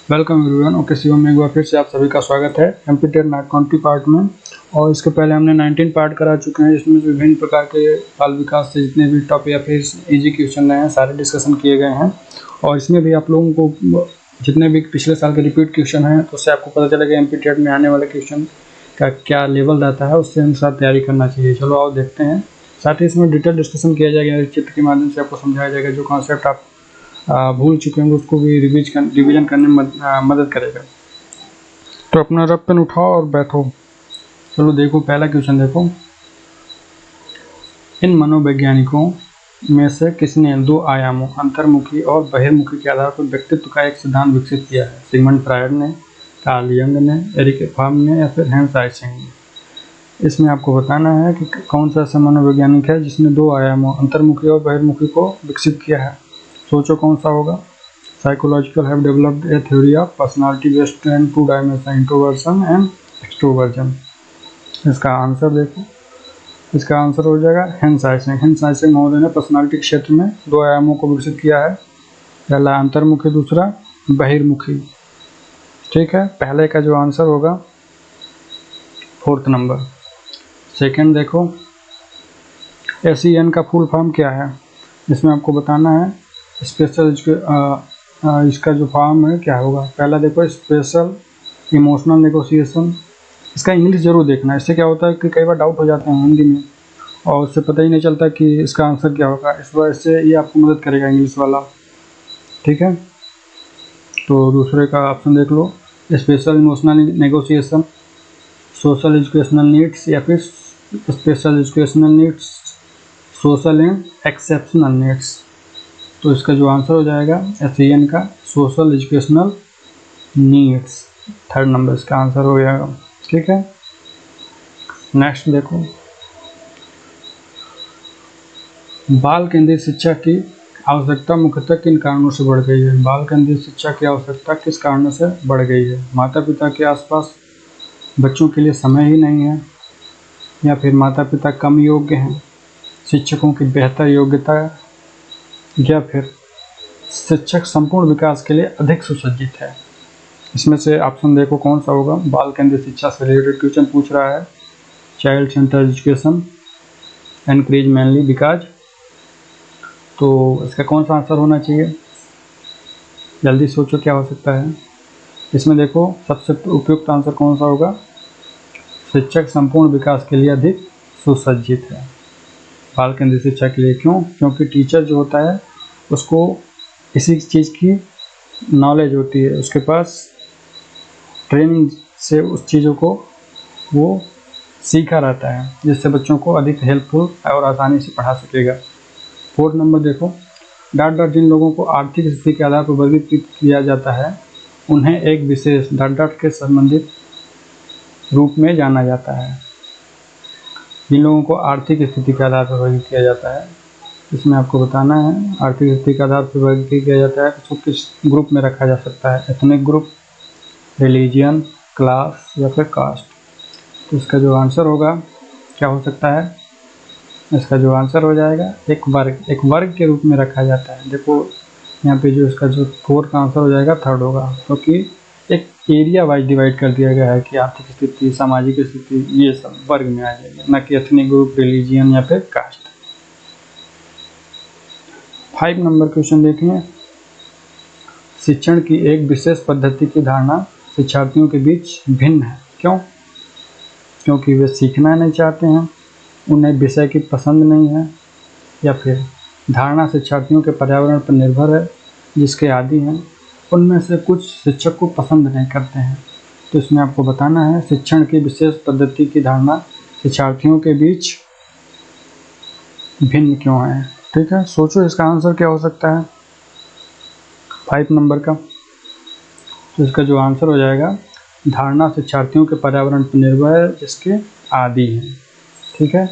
Welcome everyone. Okay Shivam में एक बार फिर से आप सभी का स्वागत है कंप्यूटर नाट काउंटी पार्ट में। और इसके पहले हमने 19 पार्ट करा चुके हैं, जिसमें विभिन्न प्रकार के बाल विकास से जितने भी टॉप या फिर इजी क्वेश्चन रहे हैं सारे डिस्कशन किए गए हैं। और इसमें भी आप लोगों को जितने भी पिछले साल के रिपीट क्वेश्चन हैं तो उससे आपको पता चलेगा एमपीटेट में आने वाले क्वेश्चन का क्या लेवल रहता है, उससे अनुसार तैयारी करना चाहिए। चलो आओ देखते हैं। साथ ही इसमें डिटेल डिस्कशन किया जाएगा, चित्र के माध्यम से आपको समझाया जाएगा। जो कॉन्सेप्ट आप भूल चुके होंगे उसको भी रिवीजन करने में मदद करेगा। तो अपना रब पेन उठाओ और बैठो। चलो देखो पहला क्वेश्चन देखो। इन मनोवैज्ञानिकों में से किसने दो आयामों अंतर्मुखी और बहिर्मुखी के आधार पर व्यक्तित्व का एक सिद्धांत विकसित किया है? सिगमंड फ्रायड ने, कार्ल यंग ने, एरिक फॉर्म ने या फिर हैंस आइसिंग ने? इसमें आपको बताना है कि कौन सा ऐसा मनोवैज्ञानिक है जिसने दो आयामों अंतर्मुखी और बहिर्मुखी को विकसित किया है। सोचो कौन सा होगा। Psychological have developed a theory of personality based and two dimension introversion and extroversion. इसका आंसर देखो। इसका आंसर हो जाएगा हैंस आइसिंग। हैंस आइसिंग महोदय ने पर्सनालिटी क्षेत्र में दो आयामों को विकसित किया है, पहला अंतर्मुखी दूसरा बहिर्मुखी। ठीक है, पहले का जो आंसर होगा 4th नंबर। सेकेंड देखो, SEN का फुल फॉर्म क्या है? इसमें आपको बताना है स्पेशल इसका जो फॉर्म है क्या होगा। पहला देखो स्पेशल इमोशनल नेगोशिएशन। इसका इंग्लिश जरूर देखना, इससे क्या होता है कि कई बार डाउट हो जाते हैं हिंदी में और उससे पता ही नहीं चलता कि इसका आंसर क्या होगा। इस वजह से ये आपको मदद करेगा इंग्लिश वाला। ठीक है, तो दूसरे का ऑप्शन देख लो, special emotional negotiation, social educational needs या फिर special educational needs, social and exceptional needs. तो इसका जो आंसर हो जाएगा SEN का social educational needs, 3rd number इसका आंसर हो जाएगा। ठीक है, नेक्स्ट देखो, बाल केंद्रित शिक्षा की आवश्यकता मुख्यतः किन कारणों से बढ़ गई है? बाल केंद्रित शिक्षा की आवश्यकता किस कारणों से बढ़ गई है? माता पिता के आसपास बच्चों के लिए समय ही नहीं है, या फिर माता पिता कम योग्य हैं, शिक्षकों की बेहतर योग्यता, या फिर शिक्षक संपूर्ण विकास के लिए अधिक सुसज्जित है? इसमें से ऑप्शन देखो कौन सा होगा। बाल केंद्रित शिक्षा से रिलेटेड क्वेश्चन पूछ रहा है। Child centre education encourage mainly because, तो इसका कौन सा आंसर होना चाहिए? जल्दी सोचो क्या हो सकता है। इसमें देखो सबसे उपयुक्त आंसर कौन सा होगा। शिक्षक संपूर्ण विकास के लिए अधिक सुसज्जित है बाल केंद्रित शिक्षा के लिए। क्यों? क्योंकि टीचर जो होता है उसको इसी चीज़ की नॉलेज होती है, उसके पास ट्रेनिंग से उस चीज़ों को वो सीखा रहता है, जिससे बच्चों को अधिक हेल्पफुल और आसानी से पढ़ा सकेगा। 4th नंबर देखो, डॉट डॉट जिन लोगों को आर्थिक स्थिति के आधार पर वर्गीकृत किया जाता है उन्हें एक विशेष डॉट डॉट के संबंधित रूप में जाना जाता है। जिन लोगों को आर्थिक स्थिति के आधार पर वर्गीकृत किया जाता है, इसमें आपको बताना है आर्थिक स्थिति के आधार पर वर्गीकृत किया जाता है तो किस ग्रुप में रखा जा सकता है। एथनिक ग्रुप, रिलीजियन, क्लास या फिर कास्ट। तो इसका जो आंसर होगा क्या हो सकता है? इसका जो आंसर हो जाएगा एक वर्ग के रूप में रखा जाता है। देखो यहाँ पे जो इसका जो 4th का आंसर हो जाएगा 3rd होगा, क्योंकि एक एरिया वाइज डिवाइड कर दिया गया है कि आर्थिक स्थिति, सामाजिक स्थिति, ये सब वर्ग में आ जाएगा, न कि एथनिक ग्रुप, रिलीजियन या फिर कास्ट। 5 नंबर क्वेश्चन देखें। शिक्षण की एक विशेष पद्धति की धारणा शिक्षार्थियों के बीच भिन्न है। क्यों? क्योंकि वे सीखना नहीं चाहते हैं, उन्हें विषय की पसंद नहीं है, या फिर धारणा शिक्षार्थियों के पर्यावरण पर निर्भर है जिसके आदी हैं, उनमें से कुछ शिक्षक को पसंद नहीं करते हैं। तो इसमें आपको बताना है शिक्षण की विशेष पद्धति की धारणा शिक्षार्थियों के बीच भिन्न क्यों है। ठीक है, सोचो इसका आंसर क्या हो सकता है 5 नंबर का। तो इसका जो आंसर हो जाएगा धारणा शिक्षार्थियों के पर्यावरण पर निर्भर है जिसके आदी हैं। ठीक है,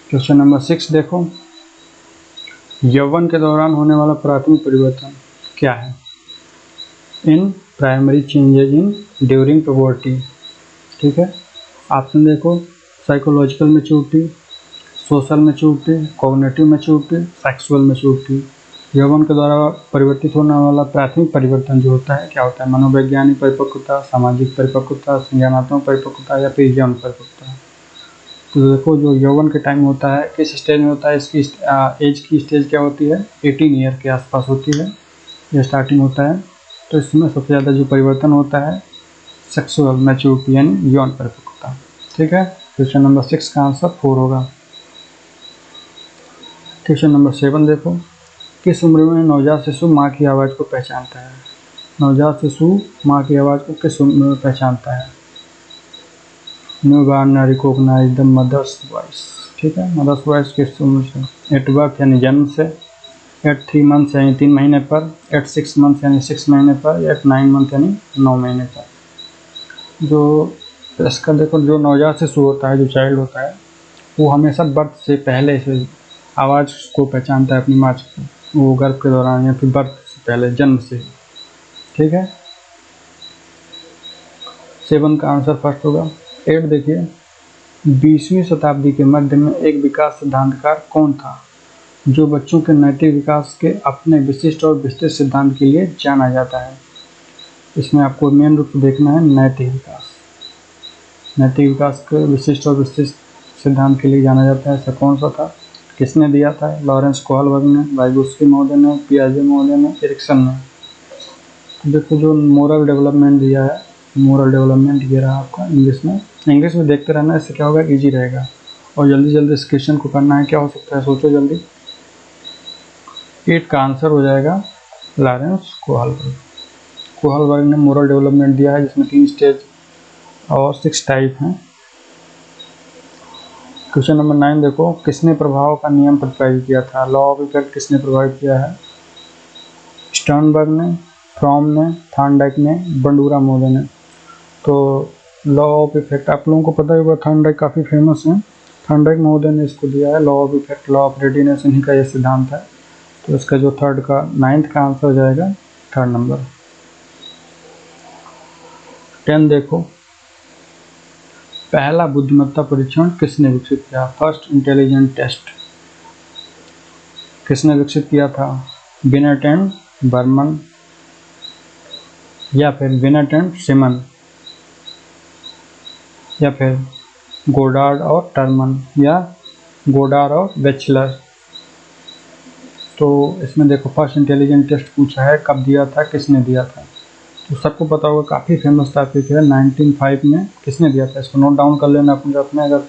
क्वेश्चन नंबर 6 देखो, यौवन के दौरान होने वाला प्राथमिक परिवर्तन क्या है? In primary changes in during puberty. ठीक है, ऑप्शन देखो, psychological maturity, social maturity, cognitive maturity, sexual maturity. यौवन के द्वारा परिवर्तित होने वाला प्राथमिक परिवर्तन जो होता है क्या होता है? मनोवैज्ञानिक परिपक्वता, सामाजिक परिपक्वता, संज्ञानात्मक परिपक्वता या फिर यौन परिपक्वता। तो देखो जो यौवन के टाइम होता है किस स्टेज में होता है, इसकी एज की स्टेज क्या होती है? 18 ईयर के आसपास होती है, यह स्टार्टिंग होता है। तो इसमें सबसे ज़्यादा जो परिवर्तन होता है सेक्सुअल मैच्योरिटी यानी यौन परिपक्वता। ठीक है, क्वेश्चन नंबर 6 का आंसर 4 होगा। क्वेश्चन नंबर 7 देखो, किस उम्र में नवजात शिशु माँ की आवाज़ को पहचानता है? नवजात शिशु माँ की आवाज़ को किस उम्र में पहचानता है? Newborn recognise the mother's voice. ठीक है, मदर्स वॉइस किस उम्र से? एट बर्थ यानी जन्म से, एट 3 मंथ्स यानी 3 महीने पर, एट 6 मंथ्स यानी 6 महीने पर, एट 9 मंथ यानी 9 महीने पर। जो इसका देखो जो नवजात शिशु होता है, जो चाइल्ड होता है, वो हमेशा बर्थ से पहले से आवाज़ को पहचानता है अपनी माँ की, वो गर्भ के दौरान या फिर बर्थ से पहले, जन्म से। ठीक है, 7 का आंसर फर्स्ट होगा। 8 देखिए, 20वीं शताब्दी के मध्य में एक विकास सिद्धांतकार कौन था जो बच्चों के नैतिक विकास के अपने विशिष्ट और विस्तृत सिद्धांत के लिए जाना जाता है? इसमें आपको मेन रूप से देखना है नैतिक विकास। नैतिक विकास के विशिष्ट और विस्तृत सिद्धांत के लिए जाना जाता है, ऐसा कौन सा था? किसने दिया था? लॉरेंस कोहलबर्ग ने, वाइगोत्स्की महोदय ने, पियाजे महोदय ने, एरिक्सन ने। तो देखो जो मोरल डेवलपमेंट दिया है, मोरल डेवलपमेंट ये रहा आपका इंग्लिश में देखते रहना, इससे क्या होगा, इजी रहेगा। और जल्दी जल्दी इस क्वेश्चन को करना है, क्या हो सकता है सोचो जल्दी। 8 का आंसर हो जाएगा लॉरेंस कोहलबर्ग। कोहलबर्ग ने मोरल डेवलपमेंट दिया है जिसमें 3 स्टेज और 6 टाइप हैं। क्वेश्चन नंबर 9 देखो, किसने प्रभाव का नियम प्रतिपादित किया था? लॉ ऑफ इफेक्ट किसने प्रभावित किया है? स्टर्नबर्ग ने, फ्रॉम ने, थॉर्नडाइक ने, बंडूरा महोदय ने। तो लॉ ऑफ इफेक्ट आप लोगों को पता ही होगा, थॉर्नडाइक काफ़ी फेमस है। थॉर्नडाइक महोदय ने इसको दिया है, law of effect, law of readiness, इन्हीं का ये सिद्धांत है। तो इसका जो 9th का आंसर हो जाएगा 3rd नंबर। 10 देखो, पहला बुद्धिमत्ता परीक्षण किसने विकसित किया? फर्स्ट इंटेलिजेंट टेस्ट किसने विकसित किया था? बिनेट एंड बर्मन या फिर बिनेट एंड सिमन या फिर गोडार्ड और टर्मन या गोडार्ड और बैचलर। तो इसमें देखो फर्स्ट इंटेलिजेंट टेस्ट पूछा है, कब दिया था, किसने दिया था? तो सबको पता होगा, काफ़ी फेमस टॉपिक है। 1905 में किसने दिया था? इसको नोट डाउन कर लेना अपने, अगर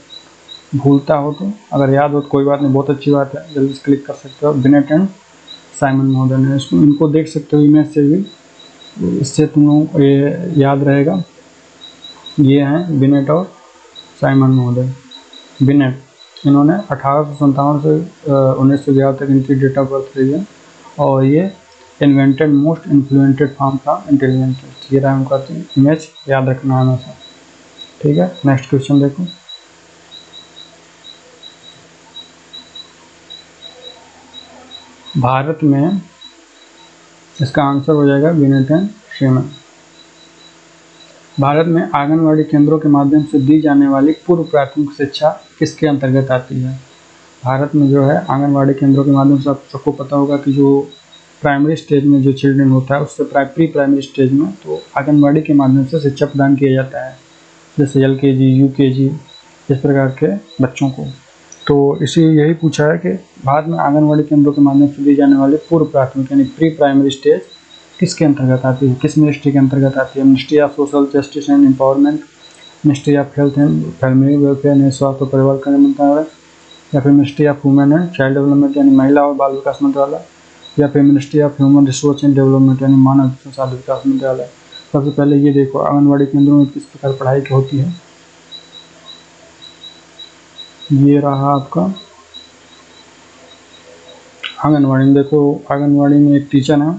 भूलता हो तो, अगर याद हो तो कोई बात नहीं, बहुत अच्छी बात है, जल्दी से क्लिक कर सकते हो। बिनेट एंड साइमन महोदय ने, इसको इनको देख सकते हो इमेज से भी, इससे तुम लोग ये याद रहेगा। ये हैं बिनेट और साइमन महोदय। बिनेट, इन्होंने 1857 से 1911 तक इनकी डेट ऑफ बर्थ रही है, और ये इन्वेंटेड मोस्ट इन्फ्लुएंटेड फॉर्म था इंटेलिजेंट टेस्ट। ये रहा उनका इमेज, याद रखना हमेशा। ठीक है, नेक्स्ट क्वेश्चन देखो। भारत में इसका आंसर हो जाएगा बिनेट एंड सिमन। भारत में आंगनवाड़ी केंद्रों के माध्यम से दी जाने वाली पूर्व प्राथमिक शिक्षा किसके अंतर्गत आती है? भारत में जो है आंगनवाड़ी केंद्रों के माध्यम से, आप सबको पता होगा कि जो प्राइमरी स्टेज में जो चिल्ड्रन होता है, उससे प्री प्राइमरी स्टेज में तो आंगनवाड़ी के माध्यम से शिक्षा प्रदान किया जाता है, जैसे LKG, UKG, इस प्रकार के बच्चों को। तो इसी यही पूछा है कि भारत में आंगनवाड़ी केंद्रों के माध्यम से दी जाने वाली पूर्व प्राथमिक यानी प्री प्राइमरी स्टेज किसके अंतर्गत आती है, किस मिनिस्ट्री के अंतर्गत आती है? Ministry of social justice and empowerment, ministry of health and family welfare यानी स्वास्थ्य और परिवार कल्याण मंत्रालय, या फिर ministry of women and child development यानी महिला और बाल विकास मंत्रालय, या फिर ministry of human resource and development यानी मानव संसाधन विकास मंत्रालय। सबसे पहले ये देखो आंगनवाड़ी केंद्रों में किस प्रकार पढ़ाई होती है। ये रहा आपका आंगनवाड़ी में। देखो आंगनवाड़ी में एक टीचर है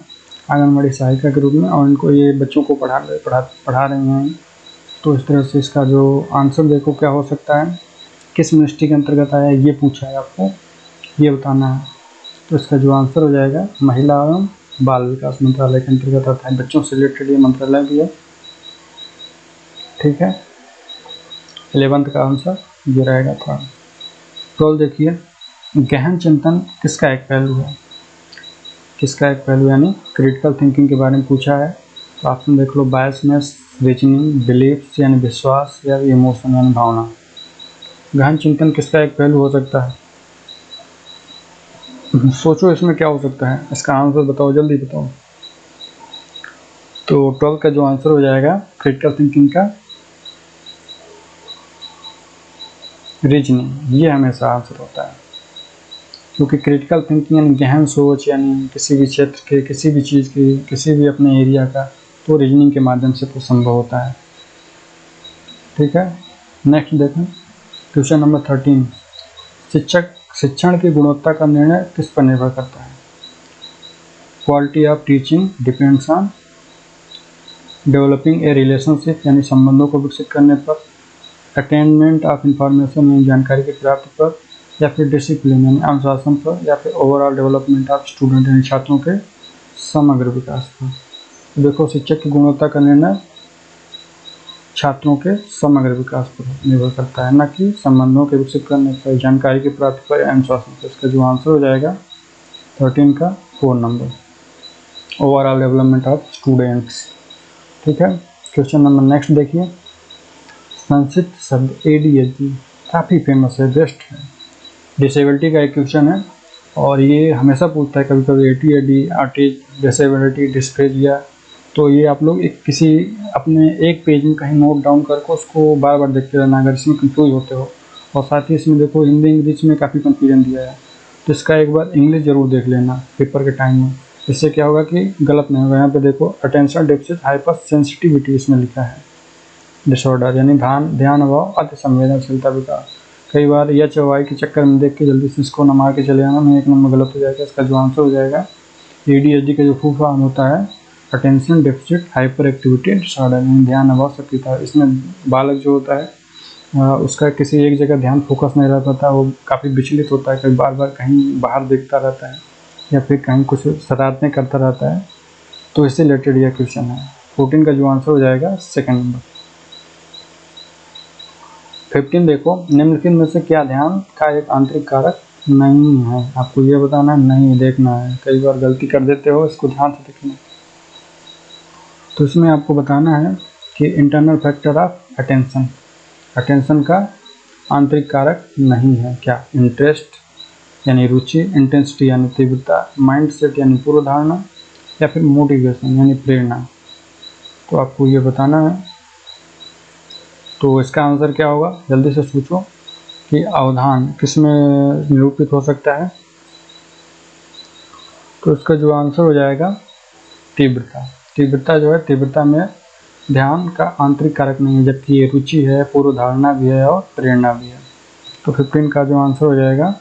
आंगनवाड़ी सहायिका के रूप में, और इनको ये बच्चों को पढ़ा रहे हैं। तो इस तरह से इसका जो आंसर देखो क्या हो सकता है, किस मिनिस्ट्री के अंतर्गत आया ये पूछा है आपको, ये बताना है। तो इसका जो आंसर हो जाएगा महिला एवं बाल विकास मंत्रालय के अंतर्गत आता है। बच्चों से रिलेटेड ये मंत्रालय भी है। ठीक है, 11th का आंसर ये रहेगा था। 12 देखिए, गहन चिंतन किसका एक पहलू है? किसका एक पहलू यानी क्रिटिकल थिंकिंग के बारे में पूछा है। तो ऑप्शन देख लो, बायसनेस, रीजनिंग, बिलीफ्स यानी विश्वास, या इमोशन यानी भावना। गहन चिंतन किसका एक पहलू हो सकता है? सोचो इसमें क्या हो सकता है, इसका आंसर बताओ, जल्दी बताओ। तो 12 का जो आंसर हो जाएगा क्रिटिकल थिंकिंग का रीजनिंग, ये हमेशा आंसर होता है। क्योंकि क्रिटिकल थिंकिंग यानी गहन सोच, यानी किसी भी क्षेत्र के, किसी भी चीज़ की, किसी भी अपने एरिया का, तो रीजनिंग के माध्यम से तो संभव होता है। ठीक है, नेक्स्ट देखें क्वेश्चन नंबर 13। शिक्षण की गुणवत्ता का निर्णय किस पर निर्भर करता है? Quality of teaching depends on developing a relationship यानी संबंधों को विकसित करने पर, अटेनमेंट ऑफ इंफॉर्मेशन यानी जानकारी की प्राप्ति पर, या फिर डिसिप्लिन यानी अनुशासन पर, या फिर ओवरऑल डेवलपमेंट ऑफ स्टूडेंट यानी छात्रों के समग्र विकास पर। तो देखो, शिक्षक की गुणवत्ता का निर्णय छात्रों के समग्र विकास पर निर्भर करता है, न कि संबंधों के विकसित करने पर, जानकारी की प्राप्ति पर या अनुशासन पर। इसका जो आंसर हो जाएगा 13 का 4 number, overall development of students. ठीक है, क्वेश्चन नंबर नेक्स्ट देखिए। संक्षिप्त शब्द ADHD काफ़ी फेमस है, बेस्ट है। डिसेबिलिटी का एक क्वेश्चन है और ये हमेशा पूछता है कभी कभी, ADHD, ऑटिज्म, डिसेबिलिटी, डिस्फेजिया। तो ये आप लोग किसी अपने एक पेज में कहीं नोट डाउन करके उसको बार बार देखते रहना अगर इसमें कंफ्यूज होते हो। और साथ ही इसमें देखो हिंदी इंग्लिश में काफ़ी कंफ्यूजन दिया है, तो इसका एक बार इंग्लिश ज़रूर देख लेना पेपर के टाइम में। इससे क्या होगा कि गलत नहीं होगा। यहाँ पे देखो, अटेंशन डेफिसिट हाइपर सेंसिटिविटी इसमें लिखा है डिसऑर्डर, यानी ध्यान अभाव अति संवेदनशीलता विकार। कई बार HY के चक्कर में देख के जल्दी से इसको न मार के चले जाना, नहीं, एक नंबर गलत हो जाएगा। इसका जो आंसर हो जाएगा ADHD का जो फुल फॉर्म होता है attention deficit hyper activity disorder, यानी ध्यान अभाव सक्रियता। इसमें बालक जो होता है उसका किसी एक जगह ध्यान फोकस नहीं रह पाता, वो काफ़ी विचलित होता है, कभी बार बार कहीं बाहर देखता रहता है या फिर कहीं कुछ शरारतें करता रहता है। तो इससे रिलेटेड यह क्वेश्चन है। 14 का जो आंसर हो जाएगा सेकंड नंबर। 15 देखो, निम्नलिखित में से क्या ध्यान का एक आंतरिक कारक नहीं है? आपको ये बताना नहीं, देखना है। कई बार गलती कर देते हो, इसको ध्यान से देखना। तो इसमें आपको बताना है कि internal factor of attention, attention का आंतरिक कारक नहीं है। क्या? इंटरेस्ट यानी रुचि, इंटेंसिटी यानी तीव्रता, माइंड सेट यानी पूर्व धारणा, या फिर मोटिवेशन यानी प्रेरणा। तो आपको ये बताना है। तो इसका आंसर क्या होगा, जल्दी से सोचो कि अवधान किस में निरूपित हो सकता है। तो इसका जो आंसर हो जाएगा तीव्रता। तीव्रता जो है, तीव्रता में ध्यान का आंतरिक कारक नहीं है, जबकि ये रुचि है, पूर्व धारणा भी है और प्रेरणा भी है। तो 15 का जो आंसर हो जाएगा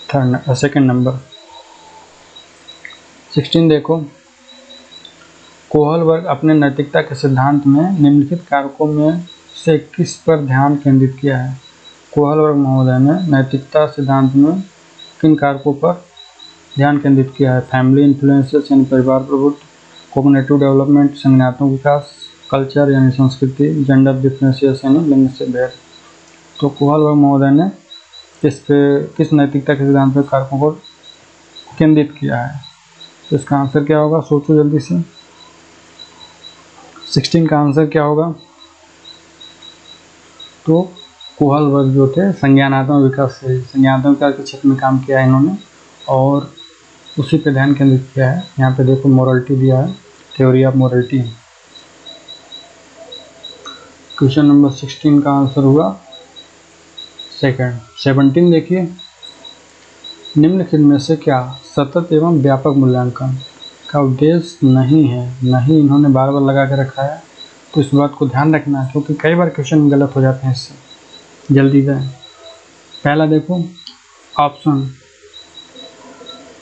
सेकंड नंबर। 16 देखो, कोहल वर्ग अपने नैतिकता के सिद्धांत में निम्नलिखित कारकों में से किस पर ध्यान केंद्रित किया है? कोहल वर्ग महोदय ने नैतिकता सिद्धांत में किन कारकों पर ध्यान केंद्रित किया है? फैमिली इन्फ्लुएंसेस यानी परिवार प्रभुत्व, कोग्निटिव डेवलपमेंट संज्ञानात्मक विकास, कल्चर यानी संस्कृति, जेंडर डिफरेंशिएशन यानी लिंग से भेद। तो कोहल वर्ग महोदय ने किस नैतिकता के सिद्धांत पर कारकों को केंद्रित किया है? तो इसका आंसर क्या होगा, सोचो जल्दी से। 16 का आंसर क्या होगा? तो कोहल वर्ग जो थे संज्ञानात्मक विकास से, संज्ञानात्मक विकास के क्षेत्र में काम किया है इन्होंने और उसी पे ध्यान केंद्रित किया है। यहाँ पे देखो मोरलिटी दिया है, theory of morality. Question number 16 का आंसर हुआ सेकंड। 17 देखिए, निम्नलिखित में से क्या सतत एवं व्यापक मूल्यांकन का उद्देश्य नहीं है? नहीं इन्होंने बार बार लगा के रखा है, तो इस बात को ध्यान रखना है क्योंकि कई बार क्वेश्चन गलत हो जाते हैं इससे। जल्दी से पहला देखो option,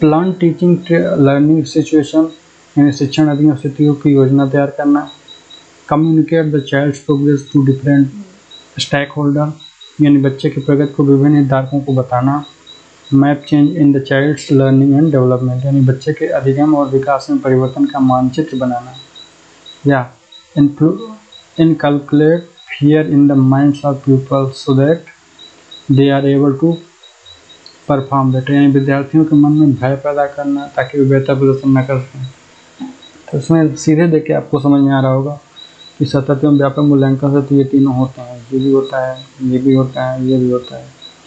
plan teaching learning situation यानी शिक्षण अधिगम स्थितियों की योजना तैयार करना, communicate the child's progress to different stakeholder यानी बच्चे की प्रगति को विभिन्न हितधारकों को बताना, map change in the child's learning and development यानी बच्चे के अधिगम और विकास में परिवर्तन का मानचित्र बनाना, या inculcate fear in the minds of people so that they are able to perform better, यानी विद्यार्थियों के मन में भय पैदा करना ताकि वे बेहतर प्रदर्शन न कर सकें। तो इसमें सीधे देख के आपको समझ में आ रहा होगा कि सतत एवं व्यापक मूल्यांकन से तो ये तीनों होते हैं, ये भी होता है, ये भी होता है, ये भी होता है,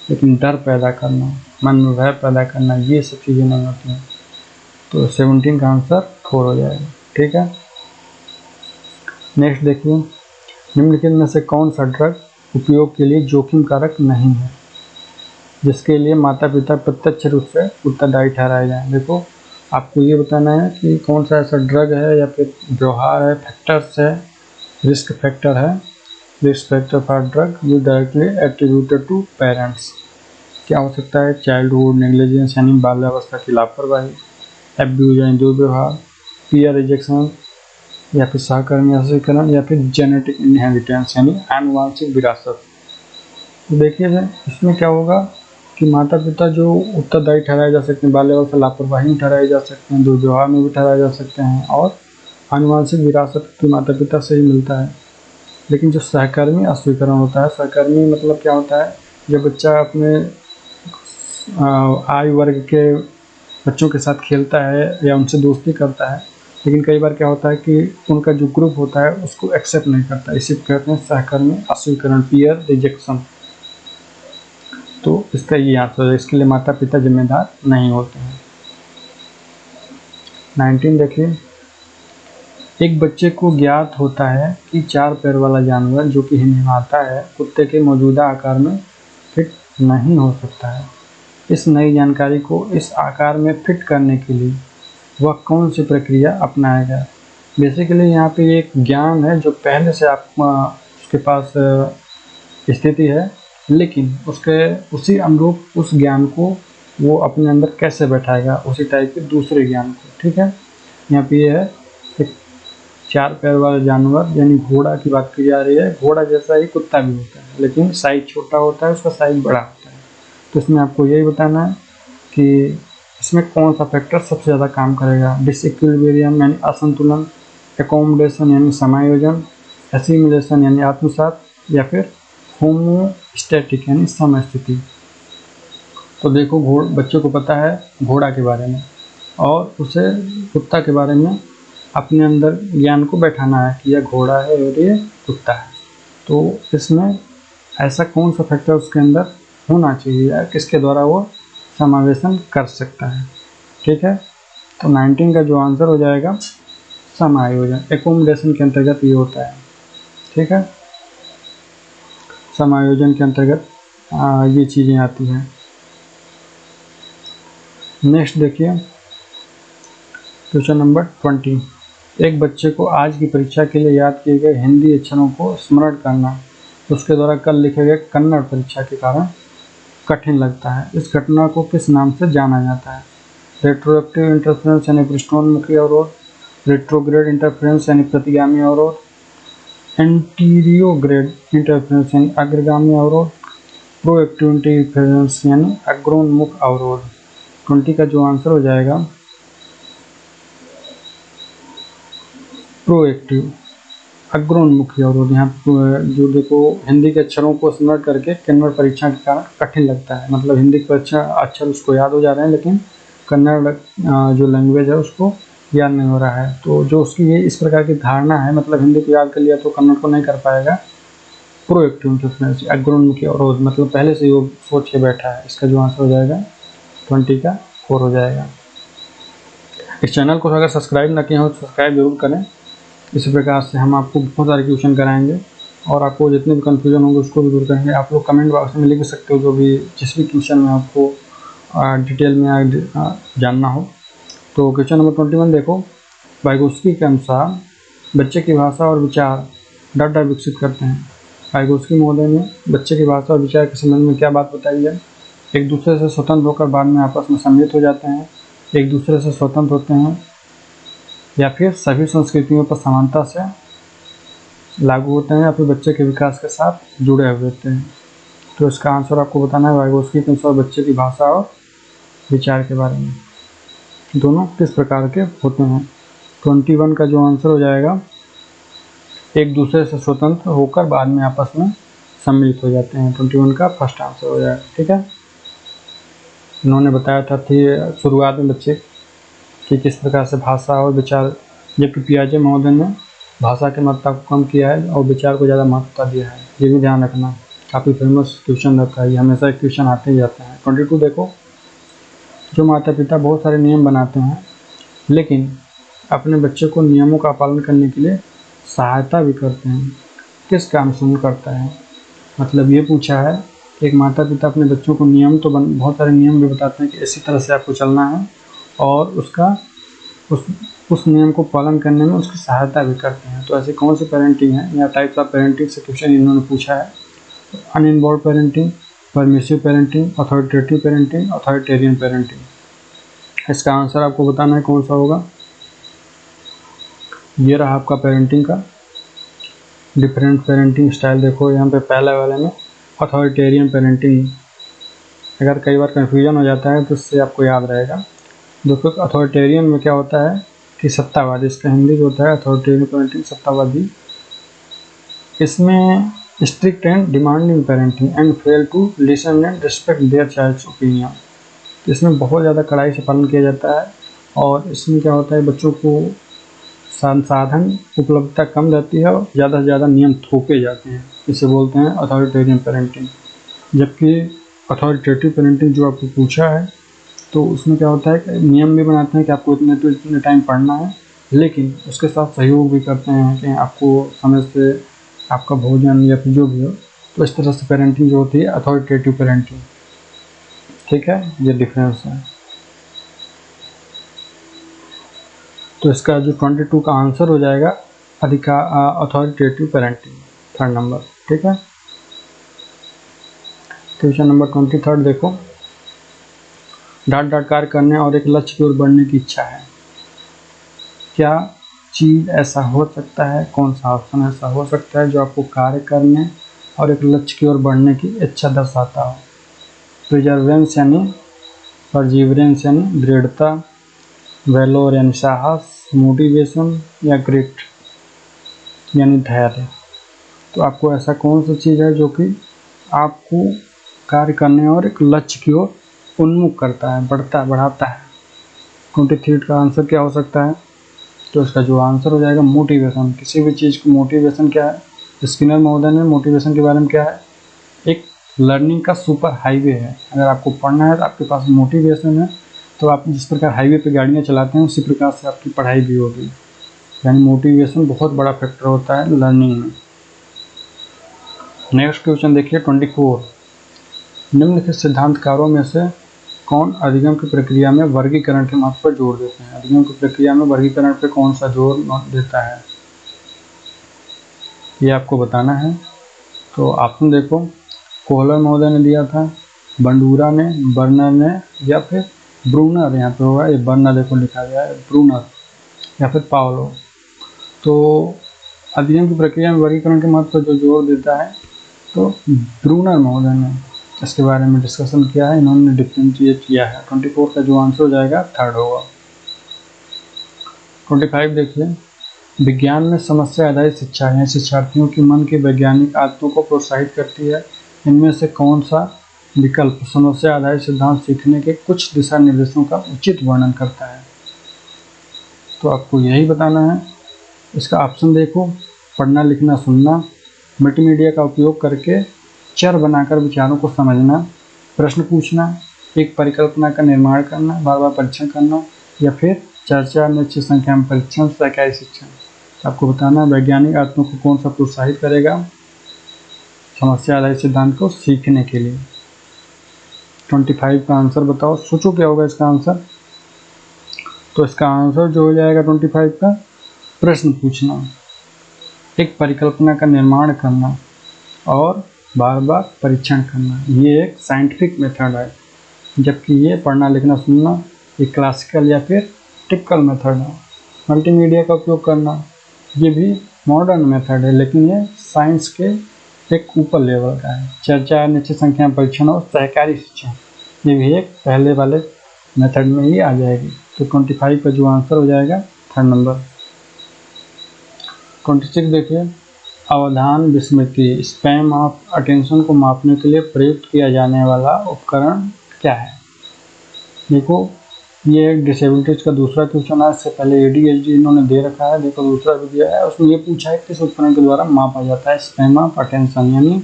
लेकिन डर पैदा करना, मन में भय पैदा करना, ये सब चीज़ें नहीं होती हैं। तो 17 का आंसर 4 हो जाएगा। ठीक है, नेक्स्ट देखिए, निम्नलिखित में से कौन सा ड्रग उपयोग के लिए जोखिम कारक नहीं है जिसके लिए माता पिता प्रत्यक्ष रूप से उत्तरदायी ठहराए जाएं। देखो, आपको ये बताना है कि कौन सा ऐसा ड्रग है या फिर व्यवहार है, फैक्टर्स है, रिस्क फैक्टर है, रिस्क फैक्टर फॉर ड्रग जो डायरेक्टली एट्रीब्यूटेड टू पेरेंट्स। क्या हो सकता है? चाइल्डहुड नेग्लिजेंस यानी बाल्यावस्था की लापरवाही, एब्यूज यानी दुर्व्यवहार, पीयर रिजेक्शन या फिर सहकर्मी असहकरण, या फिर जेनेटिक इनहेरिटेंस यानी आनुवांशिक विरासत। तो देखिए इसमें क्या होगा कि माता पिता जो उत्तरदायी ठहराए जा सकते हैं, बाल्यावस्था लापरवाही में ठहराए जा सकते हैं, दुर्व्यवहार में भी ठहराए जा सकते हैं, और आनुवांशिक विरासत भी माता पिता से ही मिलता है। लेकिन जो सहकर्मी अस्वीकरण होता है, सहकर्मी मतलब क्या होता है, जब बच्चा अपने आयु वर्ग के बच्चों के साथ खेलता है या उनसे दोस्ती करता है, लेकिन कई बार क्या होता है कि उनका जो ग्रुप होता है उसको एक्सेप्ट नहीं करता, इसी को कहते हैं सहकर्मी अस्वीकरण, पीयर रिजेक्शन। तो इसका ये आंसर है, इसके लिए माता पिता जिम्मेदार नहीं होते हैं। 19 देखिए, एक बच्चे को ज्ञात होता है कि 4 पैर वाला जानवर जो कि हिमहिमाता है कुत्ते के मौजूदा आकार में फिट नहीं हो सकता है। इस नई जानकारी को इस आकार में फिट करने के लिए वह कौन सी प्रक्रिया अपनाएगा? बेसिकली यहाँ पे एक ज्ञान है जो पहले से आप उसके पास स्थिति है, लेकिन उसके उसी अनुरूप उस ज्ञान को वो अपने अंदर कैसे बैठाएगा, उसी टाइप के दूसरे ज्ञान को। ठीक है, यहाँ पे ये है कि 4 पैर वाला जानवर यानी घोड़ा की बात की जा रही है। घोड़ा जैसा ही कुत्ता भी होता है, लेकिन साइज छोटा होता है, उसका साइज बड़ा होता है। तो इसमें आपको यही बताना है कि इसमें कौन सा फैक्टर सबसे ज़्यादा काम करेगा। डिसइक्विलिब्रियम यानी असंतुलन, एकोमोडेशन यानी समायोजन, एसिमिलेशन यानी आत्मसात, या फिर होमोस्टैटिक यानी समस्थिति। तो देखो, बच्चे को पता है घोड़ा के बारे में और उसे कुत्ता के बारे में अपने अंदर ज्ञान को बैठाना है कि यह घोड़ा है और ये कुत्ता है। तो इसमें ऐसा कौन सा फैक्टर उसके अंदर होना चाहिए या किसके द्वारा वो समावेशन कर सकता है। ठीक है, तो 19 का जो आंसर हो जाएगा समायोजन, एकोमोडेशन के अंतर्गत ये होता है। ठीक है, समायोजन के अंतर्गत ये चीज़ें आती हैं। नेक्स्ट देखिए, क्वेश्चन नंबर 20, एक बच्चे को आज की परीक्षा के लिए याद किए गए हिंदी अक्षरों को स्मरण करना उसके द्वारा कल लिखे गए कन्नड़ परीक्षा के कारण कठिन लगता है। इस घटना को किस नाम से जाना जाता है? रेट्रोएक्टिव इंटरफेरेंस यानी पृष्ठोन्मुखी अवरोध, रेट्रोग्रेड इंटरफेरेंस यानी प्रतिगामी अवरोध, एंटीरियोग्रेड इंटरफेरेंस यानी अग्रगामी अवरोध, प्रोएक्टिव इंटरफेरेंस यानी अग्रोन्मुख अवरोध। 20 का जो आंसर हो जाएगा प्रोएक्टिव, अग्रोन्मुखी अवरोध। यहाँ जो देखो, हिंदी के अक्षरों को स्मरण करके कन्नड़ परीक्षा के कारण कठिन लगता है, मतलब हिंदी के अक्षर उसको याद हो जा रहे हैं, लेकिन कन्नड़ जो लैंग्वेज है उसको याद नहीं हो रहा है। तो जो उसकी ये इस प्रकार की धारणा है, मतलब हिंदी को याद कर लिया तो कन्नड़ को नहीं कर पाएगा। प्रोएक्टिव इंटरफेरेंस, अग्रोन्मुखी अवरोध, मतलब पहले से वो सोच के बैठा है। इसका जो आंसर हो जाएगा 20 का 4 हो जाएगा। इस चैनल को अगर सब्सक्राइब ना किया हो तो सब्सक्राइब जरूर करें। इसी प्रकार से हम आपको बहुत सारे क्वेश्चन कराएंगे और आपको जितने भी कन्फ्यूजन होंगे उसको भी दूर करेंगे। आप लोग कमेंट बॉक्स में लिख सकते हो जो भी जिस भी क्वेश्चन में आपको डिटेल में जानना हो। तो क्वेश्चन नंबर 21 देखो, वाइगोत्स्की के अनुसार बच्चे की भाषा और विचार डाटा विकसित करते हैं। वाइगोत्स्की महोदय ने बच्चे की भाषा और विचार के संबंध में क्या बात बताई है? एक दूसरे से स्वतंत्र होकर बाद में आपस में सम्मिलित हो जाते हैं, एक दूसरे से स्वतंत्र होते हैं, या फिर सभी संस्कृतियों पर समानता से लागू होते हैं, या फिर बच्चे के विकास के साथ जुड़े हुए होते हैं। तो इसका आंसर आपको बताना है वाइगोत्स्की के अनुसार बच्चे की भाषा और विचार के बारे में दोनों किस प्रकार के होते हैं। 21 का जो आंसर हो जाएगा एक दूसरे से स्वतंत्र होकर बाद में आपस में सम्मिलित हो जाते हैं। 21 का फर्स्ट आंसर हो जाएगा। ठीक है, इन्होंने बताया था कि शुरुआत में बच्चे कि किस प्रकार से भाषा और विचार, जबकि पियाजे महोदय ने भाषा की मात्रा को कम किया है और विचार को ज़्यादा महत्वता दिया है। ये भी ध्यान रखना, काफ़ी फेमस क्वेश्चन रहता है, ये हमेशा एक क्वेश्चन आते ही जाते हैं। 22 देखो, जो माता पिता बहुत सारे नियम बनाते हैं लेकिन अपने बच्चे को नियमों का पालन करने के लिए सहायता भी करते हैं, किस काम से करता है। मतलब ये पूछा है कि एक माता पिता अपने बच्चों को नियम तो बहुत सारे नियम भी बताते हैं कि इसी तरह से आपको चलना है, और उस नियम को पालन करने में उसकी सहायता भी करते हैं। तो ऐसे कौन सी पेरेंटिंग है या टाइप्स ऑफ पेरेंटिंग से क्वेश्चन इन्होंने पूछा है। Uninvolved parenting, permissive parenting, authoritative parenting, authoritarian parenting. इसका आंसर आपको बताना है कौन सा होगा। ये रहा आपका पेरेंटिंग का डिफरेंट पेरेंटिंग स्टाइल। देखो यहाँ पे पहले वाले में अथॉरिटेरियन पेरेंटिंग, अगर कई बार कन्फ्यूजन हो जाता है तो इससे आपको याद रहेगा। देखो अथॉरिटेरियन में क्या होता है कि सत्तावादी, इसका हिंदी जो होता है अथॉरिटेरियन पेरेंटिंग, सत्तावादी। इसमें strict and demanding parenting and fail to listen and respect their child's opinion. इसमें बहुत ज़्यादा कड़ाई से पालन किया जाता है, और इसमें क्या होता है बच्चों को संसाधन उपलब्धता कम रहती है और ज़्यादा से ज़्यादा नियम थोपे जाते हैं, इसे बोलते हैं अथॉरिटेरियन पेरेंटिंग। जबकि अथॉरिटेटिव पेरेंटिंग जो आपको पूछा है तो उसमें क्या होता है कि नियम भी बनाते हैं कि आपको इतने तो इतने टाइम पढ़ना है, लेकिन उसके साथ सहयोग भी करते हैं कि आपको समय से आपका भोजन या फिर जो भी हो। तो इस तरह से पेरेंटिंग जो होती है अथॉरिटेटिव पेरेंटिंग। ठीक है, ये डिफरेंस है। तो इसका जो 22 का आंसर हो जाएगा अथॉरिटेटिव पेरेंटिंग, 3rd नंबर। ठीक है, क्वेश्चन नंबर 23 देखो, डांट कार्य करने और एक लक्ष्य की ओर बढ़ने की इच्छा है। क्या चीज़ ऐसा हो सकता है, कौन सा ऑप्शन ऐसा हो सकता है जो आपको कार्य करने और एक लक्ष्य की ओर बढ़ने की इच्छा दर्शाता हो। प्रिजर्वेंस यानी परजीवरेंस यानी दृढ़ता, वेलोर यानी साहस, मोटिवेशन या ग्रिट यानी धैर्य। तो आपको ऐसा कौन सा चीज़ है जो कि आपको कार्य करने और एक लक्ष्य की ओर उन्मुख करता है, बढ़ाता है। 23 का आंसर क्या हो सकता है। तो इसका जो आंसर हो जाएगा मोटिवेशन। किसी भी चीज़ को मोटिवेशन क्या है, स्किनर महोदय ने मोटिवेशन के बारे में क्या है, एक लर्निंग का सुपर हाईवे है। अगर आपको पढ़ना है तो आपके पास मोटिवेशन है तो आप जिस प्रकार हाईवे पे गाड़ियाँ चलाते हैं उसी प्रकार से आपकी पढ़ाई भी होगी। यानी मोटिवेशन बहुत बड़ा फैक्टर होता है लर्निंग में। नेक्स्ट क्वेश्चन देखिए 24, निम्नलिखित सिद्धांतकारों में से कौन अधिगम की प्रक्रिया में वर्गीकरण के महत्व पर जोर देते हैं। अधिगम की प्रक्रिया में वर्गीकरण पे कौन सा जोर देता है, ये आपको बताना है। तो ऑप्शन देखो, कोहलर महोदय ने दिया था, बंडूरा ने, बर्नर ने, या फिर ब्रूनर, यहाँ पे होगा ये बर्नर देखो लिखा गया है, ब्रूनर या फिर पावलो। तो अधिगम की प्रक्रिया में वर्गीकरण के महत्व पर जो जोर देता है तो ब्रूनर महोदय ने इसके बारे में डिस्कशन किया है, इन्होंने डिफ्रेंशिएट किया है। 24 का जो आंसर हो जाएगा 3rd होगा। 25 देखिए, विज्ञान में समस्या आधारित शिक्षा है, शिक्षार्थियों की मन की वैज्ञानिक आदतों को प्रोत्साहित करती है। इनमें से कौन सा विकल्प समस्या आधारित सिद्धांत सीखने के कुछ दिशा निर्देशों का उचित वर्णन करता है। तो आपको यही बताना है। इसका ऑप्शन देखो, पढ़ना लिखना सुनना, मल्टीमीडिया का उपयोग करके चर बनाकर विचारों को समझना, प्रश्न पूछना, एक परिकल्पना का निर्माण करना, बार बार परीक्षण करना, या फिर चर्चा, निश्चित संख्या में परीक्षण, सहकारी शिक्षण। आपको बताना है वैज्ञानिक आदतों को कौन सा प्रोत्साहित करेगा समस्या आधारित सिद्धांत को सीखने के लिए। 25 का आंसर बताओ, सोचो क्या होगा इसका आंसर। तो इसका आंसर जो हो जाएगा 25 का, प्रश्न पूछना, एक परिकल्पना का निर्माण करना और बार बार परीक्षण करना। ये एक साइंटिफिक मेथड है, जबकि ये पढ़ना लिखना सुनना एक क्लासिकल या फिर टिपिकल मेथड है। मल्टीमीडिया का उपयोग करना ये भी मॉडर्न मेथड है, लेकिन ये साइंस के एक ऊपर लेवल का है। चर्चा, निश्चित संख्या में परीक्षण और सहकारी शिक्षण ये भी एक पहले वाले मेथड में ही आ जाएगी। तो 25 का जो आंसर हो जाएगा 3rd नंबर। 26 देखिए, अवधान विस्मृति, स्पैम ऑफ अटेंशन को मापने के लिए प्रयुक्त किया जाने वाला उपकरण क्या है। देखो ये एक डिसेबिलिटीज का दूसरा क्वेश्चन है, इससे पहले ADHD इन्होंने दे रखा है, देखो दूसरा भी दिया है, उसमें ये पूछा है किस उपकरण के द्वारा मापा जाता है स्पेम ऑफ अटेंशन यानी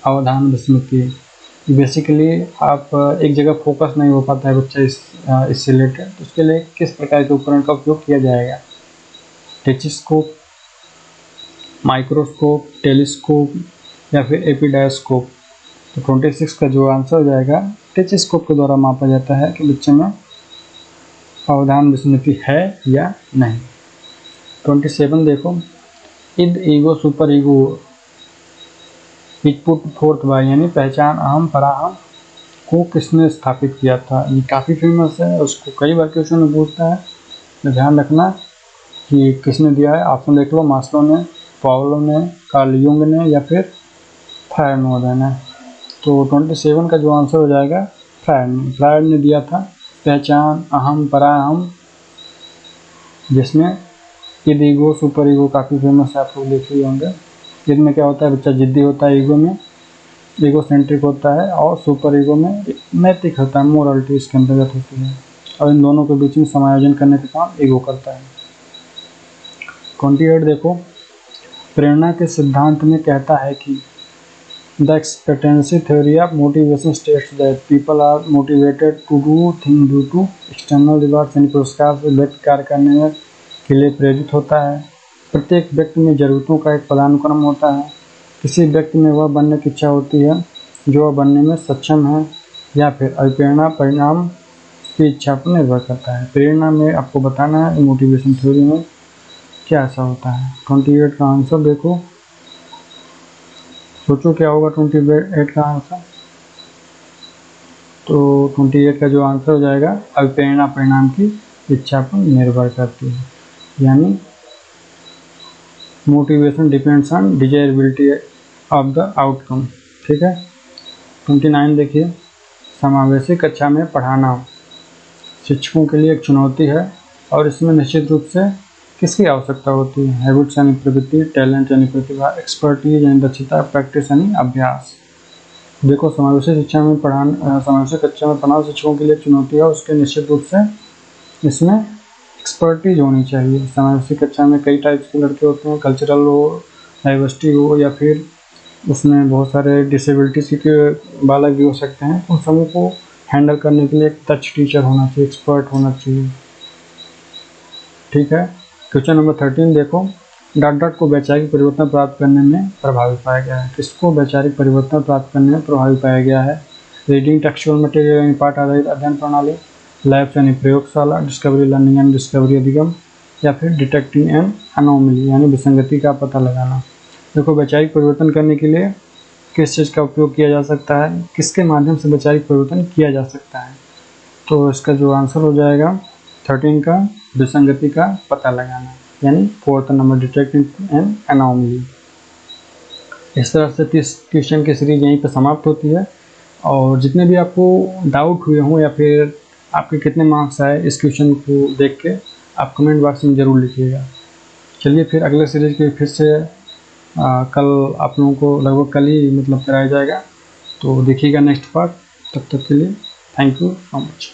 अवधान विस्मृति। बेसिकली आप एक जगह फोकस नहीं हो पाता है बच्चा इससे रिलेटेड, तो उसके लिए किस प्रकार के उपकरण का उपयोग किया जाएगा, टेचिस्कोप, माइक्रोस्कोप, टेलीस्कोप या फिर एपिडायोस्कोप। तो 26 का जो आंसर हो जाएगा टेचिस्कोप के द्वारा मापा जाता है कि बच्चे में अवधान विस्मृति है या नहीं। 27 देखो, id ego super ego is put forth by यानी पहचान अहम पराहम को किसने स्थापित किया था। ये काफ़ी फेमस है, उसको कई बार क्वेश्चन में पूछता है, तो ध्यान रखना कि किसने दिया है। ऑप्शन देख लो, मास्लो ने, पाउलो ने, कार्ल युंग ने या फिर फ्रायड महोदय ने। तो 27 का जो आंसर हो जाएगा फ्रायड ने दिया था पहचान अहम पराहम, जिसमें इद ईगो सुपर ईगो काफ़ी फेमस है, आप लोग देखे ही होंगे। इसमें क्या होता है, बच्चा जिद्दी होता है, ईगो में ईगो सेंट्रिक होता है, और सुपर ईगो में नैतिक होता है, मोरलिटी इसके अंतर्गत होती है, और इन दोनों के बीच में समायोजन करने का काम ईगो करता है। 28 देखो, प्रेरणा के सिद्धांत में कहता है कि the expectancy theory of motivation states that people are motivated to do thing due to external rewards यानी पुरस्कार से व्यक्ति कार्य करने के लिए प्रेरित होता है। प्रत्येक व्यक्ति में जरूरतों का एक पदानुक्रम होता है। किसी व्यक्ति में वह बनने की इच्छा होती है जो वह बनने में सक्षम है, या फिर अभिप्रेरणा परिणाम की इच्छा पर निर्भर करता है। प्रेरणा में आपको बताना है मोटिवेशन थ्योरी में क्या ऐसा होता है। 28 का आंसर देखो, सोचो क्या होगा 28 का आंसर। तो 28 का जो आंसर हो जाएगा अभिप्रेरणा परिणाम की इच्छा पर निर्भर करती है, यानी motivation depends on desirability of the outcome. ठीक है। 29 देखिए, समावेशी कक्षा में पढ़ाना शिक्षकों के लिए एक चुनौती है, और इसमें निश्चित रूप से किसकी आवश्यकता होती है, हैबिट्स यानी प्रवृत्ति, टैलेंट यानी प्रतिभा, एक्सपर्टीज यानी दक्षता, प्रैक्टिस यानी अभ्यास। देखो समावेशी शिक्षा में समावेशी कक्षा में पढ़ाना शिक्षकों के लिए एक चुनौती है, उसके निश्चित रूप से इसमें एक्सपर्टीज होनी चाहिए। समावेशी कक्षा में कई टाइप्स के लड़के होते हैं, कल्चरल हो, डाइवर्सिटी हो, या फिर उसमें बहुत सारे डिसेबिलिटीज के बालक भी हो सकते हैं। उन सबों को हैंडल करने के लिए एक टच टीचर होना चाहिए, एक्सपर्ट होना चाहिए। ठीक है। क्वेश्चन नंबर 13 देखो, डॉट को वैचारिक परिवर्तन प्राप्त करने में प्रभावी पाया गया है। किसको वैचारिक परिवर्तन प्राप्त करने में प्रभावी पाया गया है? रीडिंग टेक्सचुअल मटेरियल यानी पाठ आधारित अध्ययन प्रणाली, लैब्स यानी प्रयोगशाला, डिस्कवरी लर्निंग यानी डिस्कवरी अधिगम, या फिर डिटेक्टिंग एन अनोमली यानी विसंगति का पता लगाना। देखो वैचारिक परिवर्तन करने के लिए किस चीज़ का उपयोग किया जा सकता है, किसके माध्यम से वैचारिक परिवर्तन किया जा सकता है? तो इसका जो आंसर हो जाएगा 13 का विसंगति का पता लगाना, यानी 4th number detecting N anomaly. इस तरह से 30 क्वेश्चन की सीरीज यहीं पर समाप्त होती है। और जितने भी आपको डाउट हुए हों या फिर आपके कितने मार्क्स आए इस क्वेश्चन को देख के आप कमेंट बॉक्स में ज़रूर लिखिएगा। चलिए फिर अगले सीरीज के फिर से कल आप लोगों को लगभग कल ही कराया जाएगा, तो देखिएगा नेक्स्ट पार्ट। तब तक के लिए थैंक यू सो मच।